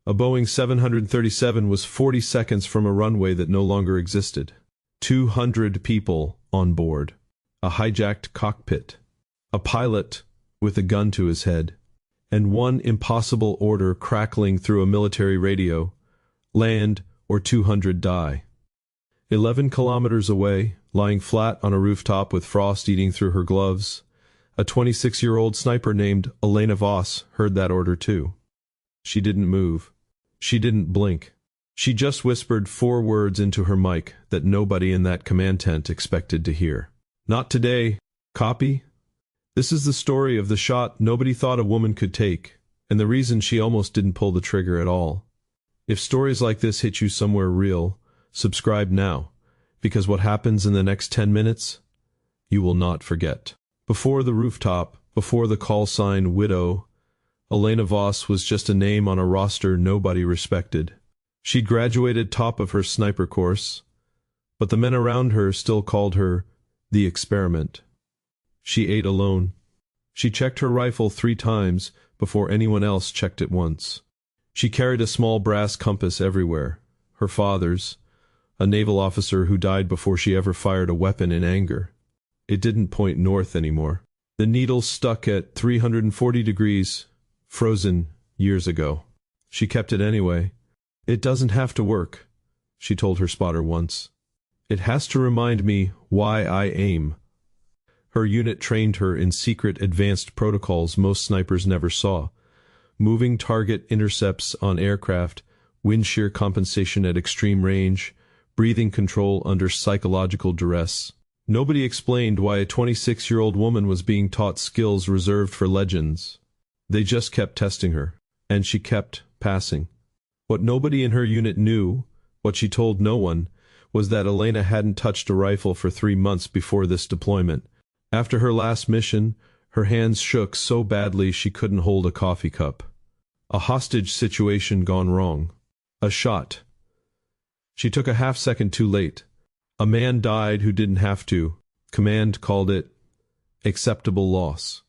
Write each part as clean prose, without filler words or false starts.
A Boeing 737 was 40 seconds from a runway that no longer existed. 200 people on board. A hijacked cockpit. A pilot with a gun to his head. And one impossible order crackling through a military radio. Land or 200 die. 11 kilometers away, lying flat on a rooftop with frost eating through her gloves, a 26-year-old sniper named Elena Voss heard that order too. She didn't move. She didn't blink. She just whispered 4 words into her mic that nobody in that command tent expected to hear. Not today. Copy? This is the story of the shot nobody thought a woman could take, and the reason she almost didn't pull the trigger at all. If stories like this hit you somewhere real, subscribe now, because what happens in the next 10 minutes, you will not forget. Before the rooftop, before the call sign Widow, Elena Voss was just a name on a roster nobody respected. She'd graduated top of her sniper course, but the men around her still called her the experiment. She ate alone. She checked her rifle 3 times before anyone else checked it once. She carried a small brass compass everywhere. Her father's, a naval officer who died before she ever fired a weapon in anger. It didn't point north anymore. The needle stuck at 340 degrees, frozen years ago. She kept it anyway. It doesn't have to work, she told her spotter once. It has to remind me why I aim. Her unit trained her in secret advanced protocols most snipers never saw. Moving target intercepts on aircraft, wind shear compensation at extreme range, breathing control under psychological duress. Nobody explained why a 26-year-old woman was being taught skills reserved for legends. They just kept testing her, and she kept passing. What nobody in her unit knew, what she told no one, was that Elena hadn't touched a rifle for 3 months before this deployment. After her last mission, her hands shook so badly she couldn't hold a coffee cup. A hostage situation gone wrong. A shot. She took a half-second too late. A man died who didn't have to. Command called it acceptable loss.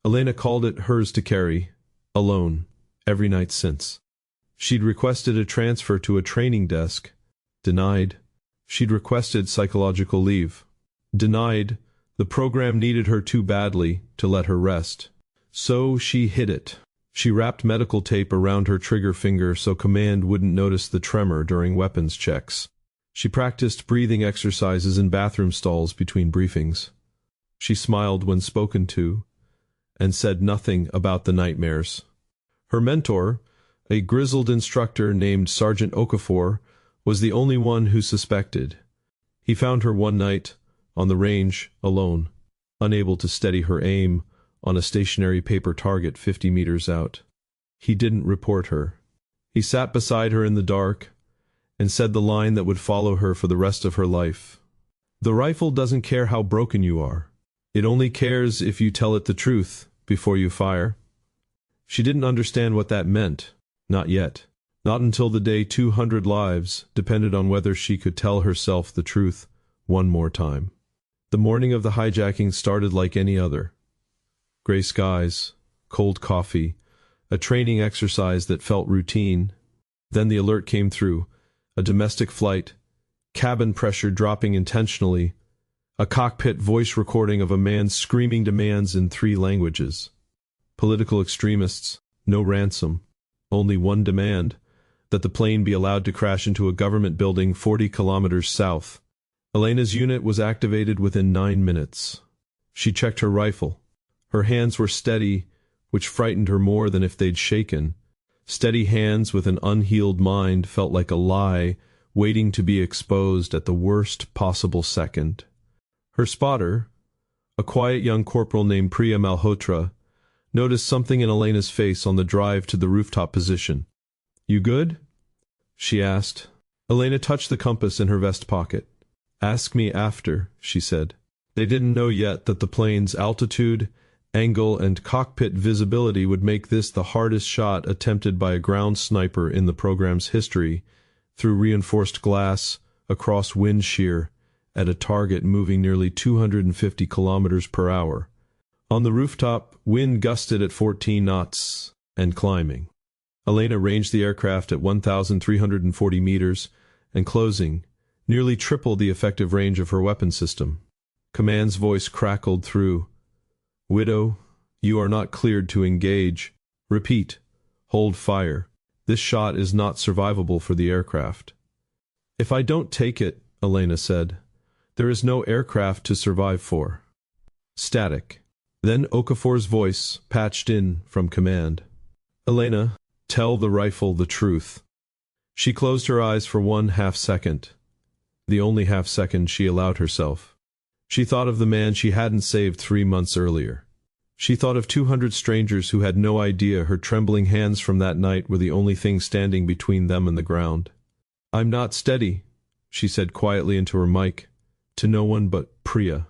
Elena called it hers to carry, alone, every night since. She'd requested a transfer to a training desk. Denied. She'd requested psychological leave. Denied. The program needed her too badly to let her rest. So she hid it. She wrapped medical tape around her trigger finger so command wouldn't notice the tremor during weapons checks. She practiced breathing exercises in bathroom stalls between briefings. She smiled when spoken to, and said nothing about the nightmares. Her mentor, a grizzled instructor named Sergeant Okafor, was the only one who suspected. He found her one night, on the range, alone, unable to steady her aim on a stationary paper target 50 meters out. He didn't report her. He sat beside her in the dark, and said the line that would follow her for the rest of her life. The rifle doesn't care how broken you are. It only cares if you tell it the truth before you fire. She didn't understand what that meant. Not yet. Not until the day 200 lives depended on whether she could tell herself the truth one more time. The morning of the hijacking started like any other. Gray skies, cold coffee, a training exercise that felt routine. Then the alert came through. A domestic flight, cabin pressure dropping intentionally, a cockpit voice recording of a man screaming demands in 3 languages. Political extremists, no ransom, only one demand, that the plane be allowed to crash into a government building 40 kilometers south. Elena's unit was activated within 9 minutes. She checked her rifle. Her hands were steady, which frightened her more than if they'd shaken. Steady hands with an unhealed mind felt like a lie waiting to be exposed at the worst possible second. Her spotter, a quiet young corporal named Priya Malhotra, noticed something in Elena's face on the drive to the rooftop position. "You good?" she asked. Elena touched the compass in her vest pocket. "Ask me after," she said. They didn't know yet that the plane's altitude, angle, and cockpit visibility would make this the hardest shot attempted by a ground sniper in the program's history, through reinforced glass, across wind shear, at a target moving nearly 250 kilometers per hour. On the rooftop, wind gusted at 14 knots, and climbing. Elena ranged the aircraft at 1,340 meters and closing, nearly triple the effective range of her weapon system. Command's voice crackled through. "Widow, you are not cleared to engage. Repeat. Hold fire. This shot is not survivable for the aircraft." "If I don't take it," Elena said, "there is no aircraft to survive for." Static. Then Okafor's voice patched in from command. "Elena, tell the rifle the truth." She closed her eyes for 1/2 second. The only half second she allowed herself. She thought of the man she hadn't saved 3 months earlier. She thought of 200 strangers who had no idea her trembling hands from that night were the only thing standing between them and the ground. "I'm not steady," she said quietly into her mic, to no one but Priya.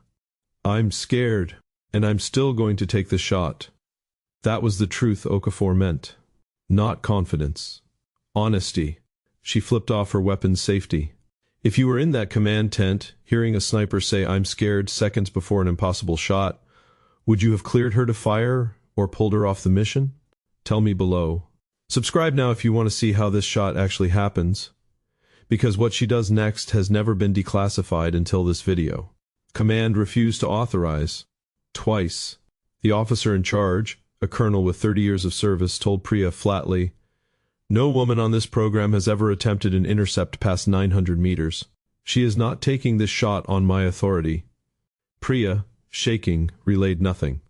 "I'm scared, and I'm still going to take the shot." That was the truth Okafor meant. Not confidence. Honesty. She flipped off her weapon's safety. If you were in that command tent, hearing a sniper say "I'm scared" seconds before an impossible shot, would you have cleared her to fire or pulled her off the mission? Tell me below. Subscribe now if you want to see how this shot actually happens, because what she does next has never been declassified until this video. Command refused to authorize. Twice. The officer in charge, a colonel with 30 years of service, told Priya flatly, "No woman on this program has ever attempted an intercept past 900 meters. She is not taking this shot on my authority." Priya, shaking, relayed nothing.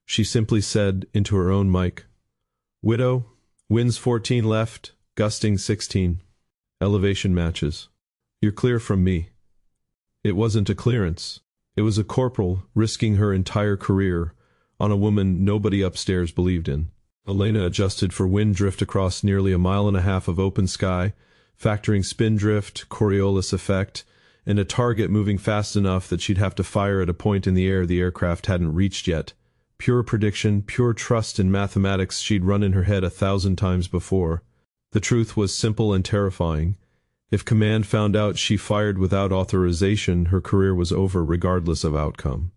She simply said into her own mic, "Widow, winds 14 left, gusting 16. Elevation matches. You're clear from me." It wasn't a clearance. It was a corporal risking her entire career on a woman nobody upstairs believed in. Elena adjusted for wind drift across nearly 1.5 miles of open sky, factoring spin drift, Coriolis effect, and a target moving fast enough that she'd have to fire at a point in the air the aircraft hadn't reached yet. Pure prediction, pure trust in mathematics she'd run in her head 1,000 times before. The truth was simple and terrifying. If command found out she fired without authorization, her career was over regardless of outcome.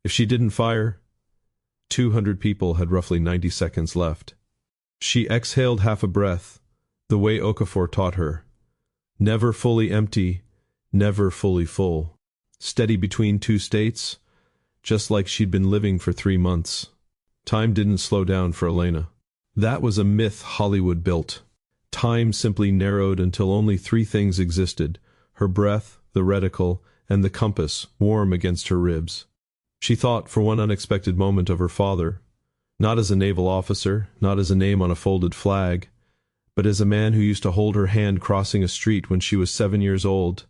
If she didn't fire, 200 people had roughly 90 seconds left. She exhaled half a breath, the way Okafor taught her. Never fully empty, never fully full. Steady between two states, just like she'd been living for 3 months. Time didn't slow down for Elena. That was a myth Hollywood built. Time simply narrowed until only 3 things existed: her breath, the reticle, and the compass warm against her ribs. She thought for one unexpected moment of her father, not as a naval officer, not as a name on a folded flag, but as a man who used to hold her hand crossing a street when she was 7 years old,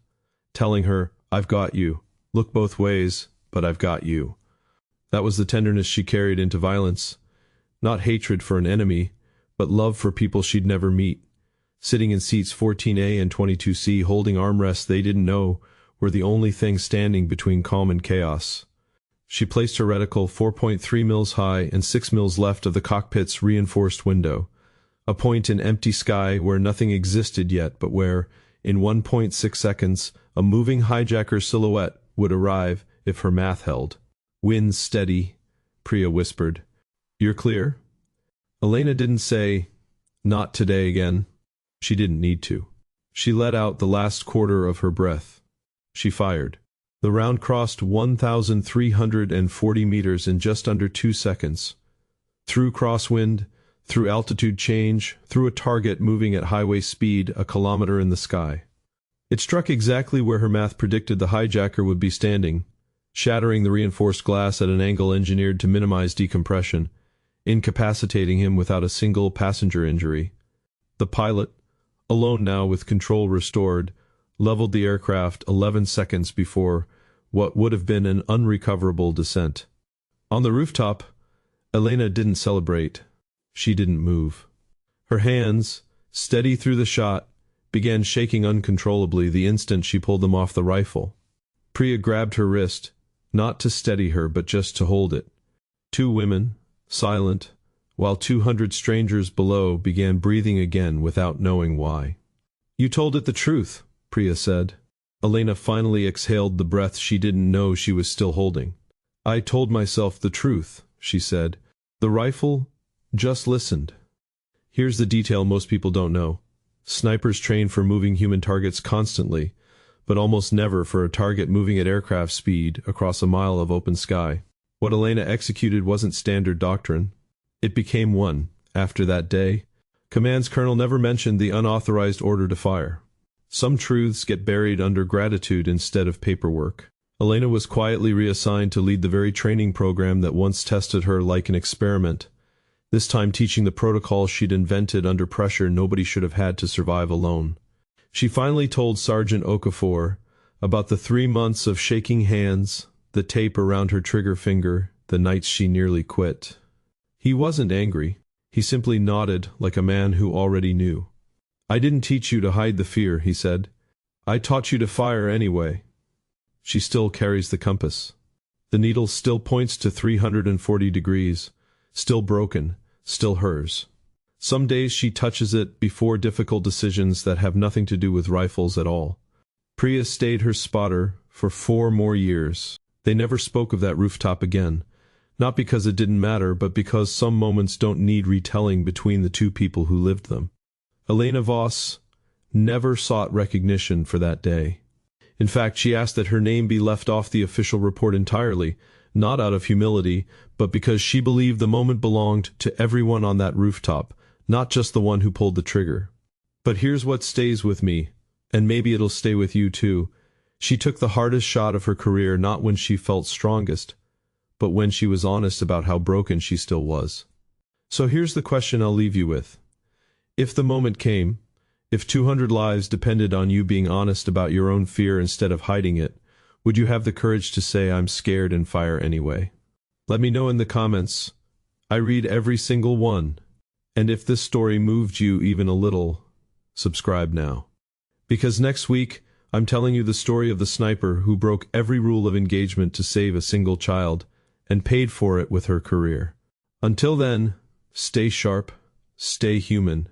telling her, "I've got you. Look both ways, but I've got you." That was the tenderness she carried into violence. Not hatred for an enemy, but love for people she'd never meet. Sitting in seats 14A and 22C, holding armrests they didn't know were the only thing standing between calm and chaos. She placed her reticle 4.3 mils high and 6 mils left of the cockpit's reinforced window, a point in empty sky where nothing existed yet, but where, in 1.6 seconds, a moving hijacker silhouette would arrive if her math held. "Winds steady," Priya whispered. "You're clear?" Elena didn't say, "Not today again." She didn't need to. She let out the last quarter of her breath. She fired. The round crossed 1,340 meters in just under 2 seconds. Through crosswind, through altitude change, through a target moving at highway speed 1 kilometer in the sky. It struck exactly where her math predicted the hijacker would be standing, shattering the reinforced glass at an angle engineered to minimize decompression, incapacitating him without a single passenger injury. The pilot, alone now with control restored, leveled the aircraft 11 seconds before what would have been an unrecoverable descent. On the rooftop, Elena didn't celebrate. She didn't move. Her hands, steady through the shot, began shaking uncontrollably the instant she pulled them off the rifle. Priya grabbed her wrist, not to steady her but just to hold it. 2 women, silent, while 200 strangers below began breathing again without knowing why. "You told it the truth," Priya said. Elena finally exhaled the breath she didn't know she was still holding. "I told myself the truth," she said. "The rifle just listened." Here's the detail most people don't know. Snipers train for moving human targets constantly, but almost never for a target moving at aircraft speed across a mile of open sky. What Elena executed wasn't standard doctrine. It became one. After that day, Command's colonel never mentioned the unauthorized order to fire. Some truths get buried under gratitude instead of paperwork. Elena was quietly reassigned to lead the very training program that once tested her like an experiment, this time teaching the protocol she'd invented under pressure nobody should have had to survive alone. She finally told Sergeant Okafor about the 3 months of shaking hands, the tape around her trigger finger, the nights she nearly quit. He wasn't angry. He simply nodded like a man who already knew. "I didn't teach you to hide the fear," he said. "I taught you to fire anyway." She still carries the compass. The needle still points to 340 degrees, still broken, still hers. Some days she touches it before difficult decisions that have nothing to do with rifles at all. Priya stayed her spotter for 4 more years. They never spoke of that rooftop again. Not because it didn't matter, but because some moments don't need retelling between the two people who lived them. Elena Voss never sought recognition for that day. In fact, she asked that her name be left off the official report entirely, not out of humility, but because she believed the moment belonged to everyone on that rooftop, not just the one who pulled the trigger. But here's what stays with me, and maybe it'll stay with you too. She took the hardest shot of her career not when she felt strongest, but when she was honest about how broken she still was. So here's the question I'll leave you with. If the moment came, if 200 lives depended on you being honest about your own fear instead of hiding it, would you have the courage to say, "I'm scared," and fire anyway? Let me know in the comments. I read every single one. And if this story moved you even a little, subscribe now. Because next week, I'm telling you the story of the sniper who broke every rule of engagement to save a single child, and paid for it with her career. Until then, stay sharp, stay human,